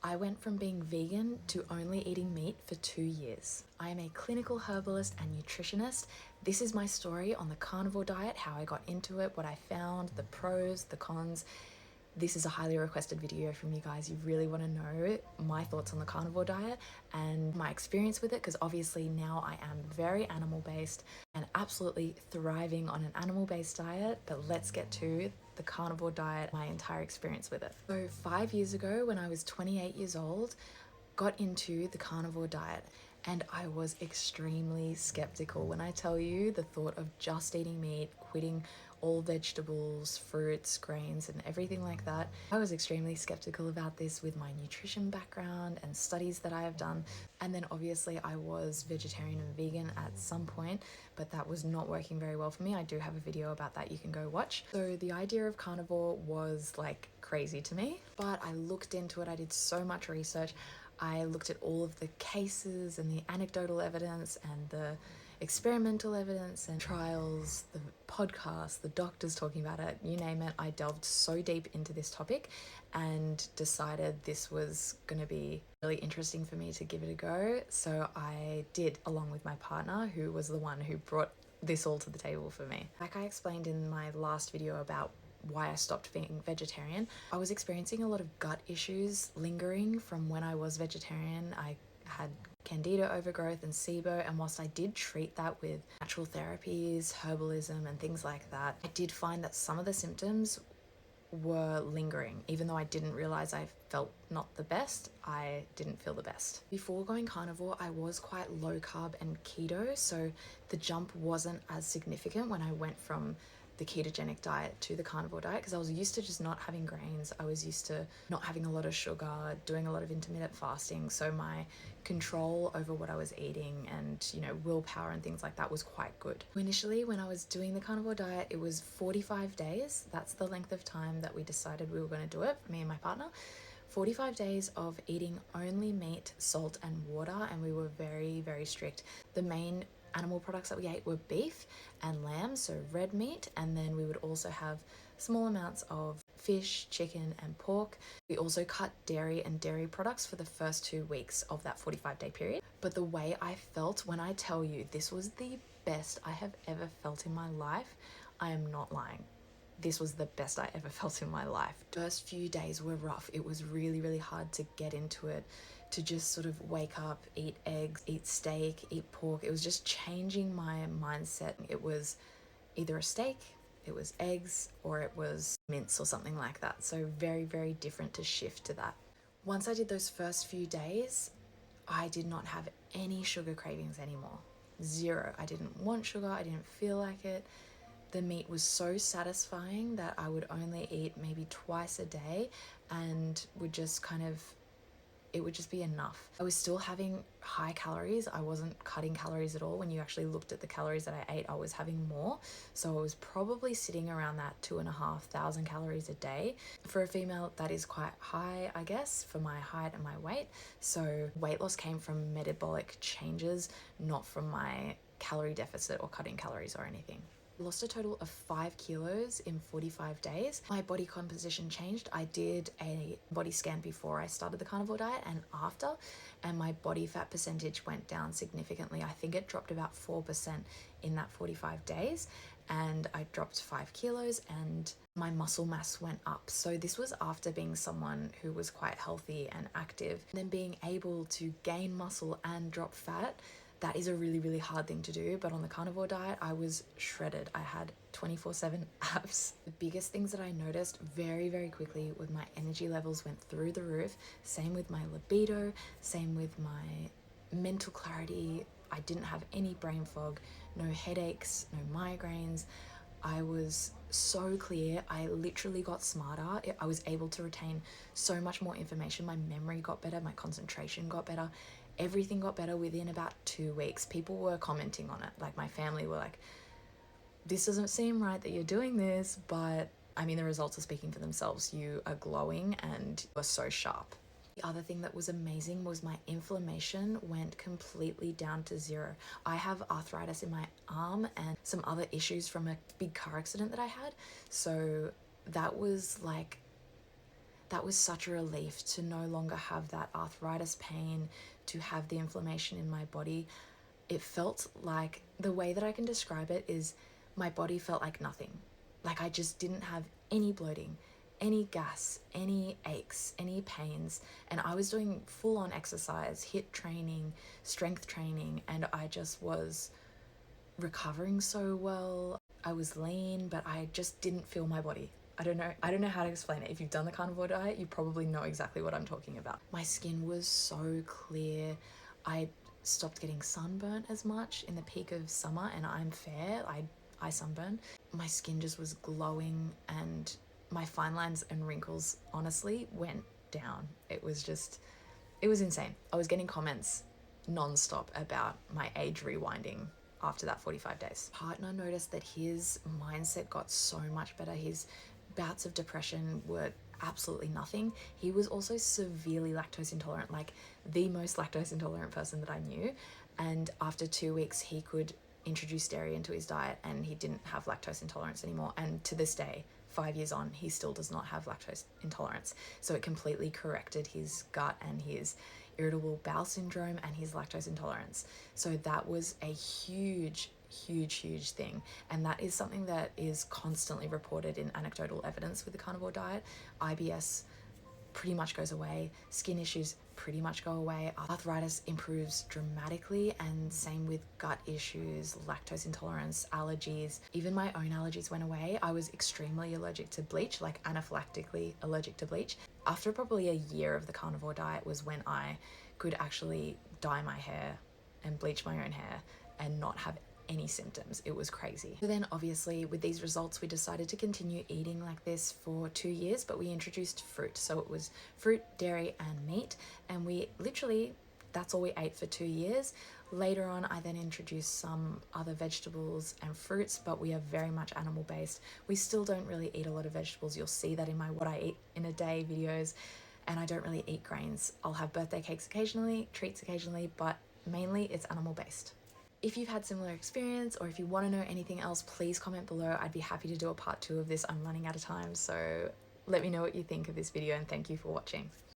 I went from being vegan to only eating meat for 2 years. I am a clinical herbalist and nutritionist. This is my story on the carnivore diet, how I got into it, what I found, the pros, the cons. This is a highly requested video from you guys. You really want to know my thoughts on the carnivore diet and my experience with it, because obviously now I am very animal based and absolutely thriving on an animal based diet. But let's get to the carnivore diet, my entire experience with it. So 5 years ago, when I was 28 years old, got into the carnivore diet, and I was extremely skeptical. When I tell you, the thought of just eating meat, quitting all vegetables, fruits, grains, and everything like that, I was extremely skeptical about this with my nutrition background and studies that I have done. And then obviously I was vegetarian and vegan at some point, but that was not working very well for me. I do have a video about that you can go watch. So the idea of carnivore was like crazy to me, but I looked into it. I did so much research. I looked at all of the cases and the anecdotal evidence and the experimental evidence and trials, the podcasts, the doctors talking about it, you name it. I delved so deep into this topic and decided this was going to be really interesting for me to give it a go. So I did, along with my partner, who was the one who brought this all to the table for me. Like I explained in my last video about why I stopped being vegetarian, I was experiencing a lot of gut issues lingering from when I was vegetarian. I had candida overgrowth and SIBO, and whilst I did treat that with natural therapies, herbalism and things like that, I did find that some of the symptoms were lingering. Even though I didn't realize I felt not the best, I didn't feel the best. Before going carnivore, I was quite low carb and keto, so the jump wasn't as significant when I went from the ketogenic diet to the carnivore diet, because I was used to just not having grains. I was used to not having a lot of sugar, doing a lot of intermittent fasting, so my control over what I was eating and, willpower and things like that was quite good. Initially, when I was doing the carnivore diet, it was 45 days. That's the length of time that we decided we were going to do it, me and my partner. 45 days of eating only meat, salt and water, and we were very, very strict. The main animal products that we ate were beef and lamb, so red meat, and then we would also have small amounts of fish, chicken and pork. We also cut dairy and dairy products for the first 2 weeks of that 45-day period. But the way I felt, when I tell you this was the best I have ever felt in my life, I am not lying. This was the best I ever felt in my life. First few days were rough. It was really, really hard to get into it, to just sort of wake up, eat eggs, eat steak, eat pork. It was just changing my mindset. It was either a steak, it was eggs, or it was mince or something like that. So very, very different to shift to that. Once I did those first few days, I did not have any sugar cravings anymore. Zero. I didn't want sugar. I didn't feel like it. The meat was so satisfying that I would only eat maybe twice a day and it would just be enough. I was still having high calories. I wasn't cutting calories at all. When you actually looked at the calories that I ate, I was having more. So I was probably sitting around that 2,500 calories a day. For a female, that is quite high, I guess, for my height and my weight. So weight loss came from metabolic changes, not from my calorie deficit or cutting calories or anything. Lost a total of 5 kilos in 45 days. My body composition changed. I did a body scan before I started the carnivore diet and after, and my body fat percentage went down significantly. I think it dropped about 4% in that 45 days, and I dropped 5 kilos and my muscle mass went up. So this was after being someone who was quite healthy and active. Then being able to gain muscle and drop fat, that is a really, really hard thing to do. But on the carnivore diet, I was shredded. I had 24/7 abs. The biggest things that I noticed very, very quickly with my energy levels went through the roof. Same with my libido, same with my mental clarity. I didn't have any brain fog, no headaches, no migraines. I was so clear. I literally got smarter. I was able to retain so much more information. My memory got better, my concentration got better. Everything got better within about 2 weeks. People were commenting on it. Like my family were like, this doesn't seem right that you're doing this, but I mean, the results are speaking for themselves. You are glowing and you are so sharp. The other thing that was amazing was my inflammation went completely down to zero. I have arthritis in my arm and some other issues from a big car accident that I had. So that was like that was such a relief to no longer have that arthritis pain, to have the inflammation in my body. It felt like, the way that I can describe it is, my body felt like nothing. Like I just didn't have any bloating, any gas, any aches, any pains. And I was doing full on exercise, HIIT training, strength training, and I just was recovering so well. I was lean, but I just didn't feel my body. I don't know how to explain it. If you've done the carnivore diet, you probably know exactly what I'm talking about. My skin was so clear. I stopped getting sunburnt as much in the peak of summer, and I'm fair. I sunburn. My skin just was glowing, and my fine lines and wrinkles honestly went down. It was insane. I was getting comments non-stop about my age rewinding after that 45 days. Partner noticed that his mindset got so much better. His bouts of depression were absolutely nothing. He was also severely lactose intolerant, like the most lactose intolerant person that I knew. And after 2 weeks, he could introduce dairy into his diet and he didn't have lactose intolerance anymore. And to this day, 5 years on, he still does not have lactose intolerance. So it completely corrected his gut and his irritable bowel syndrome and his lactose intolerance. So that was a huge thing. And that is something that is constantly reported in anecdotal evidence with the carnivore diet. IBS pretty much goes away. Skin issues pretty much go away. Arthritis improves dramatically, and same with gut issues, lactose intolerance, allergies. Even my own allergies went away. I was extremely allergic to bleach, like anaphylactically allergic to bleach. After probably a year of the carnivore diet was when I could actually dye my hair and bleach my own hair and not have any symptoms. It was crazy. So then obviously with these results, we decided to continue eating like this for 2 years, but we introduced fruit. So it was fruit, dairy, and meat. And we literally, that's all we ate for 2 years. Later on, I then introduced some other vegetables and fruits, but we are very much animal based. We still don't really eat a lot of vegetables. You'll see that in my what I eat in a day videos. And I don't really eat grains. I'll have birthday cakes occasionally, treats occasionally, but mainly it's animal based. If you've had similar experience, or if you want to know anything else, please comment below. I'd be happy to do a part 2 of this. I'm running out of time, so let me know what you think of this video, and thank you for watching.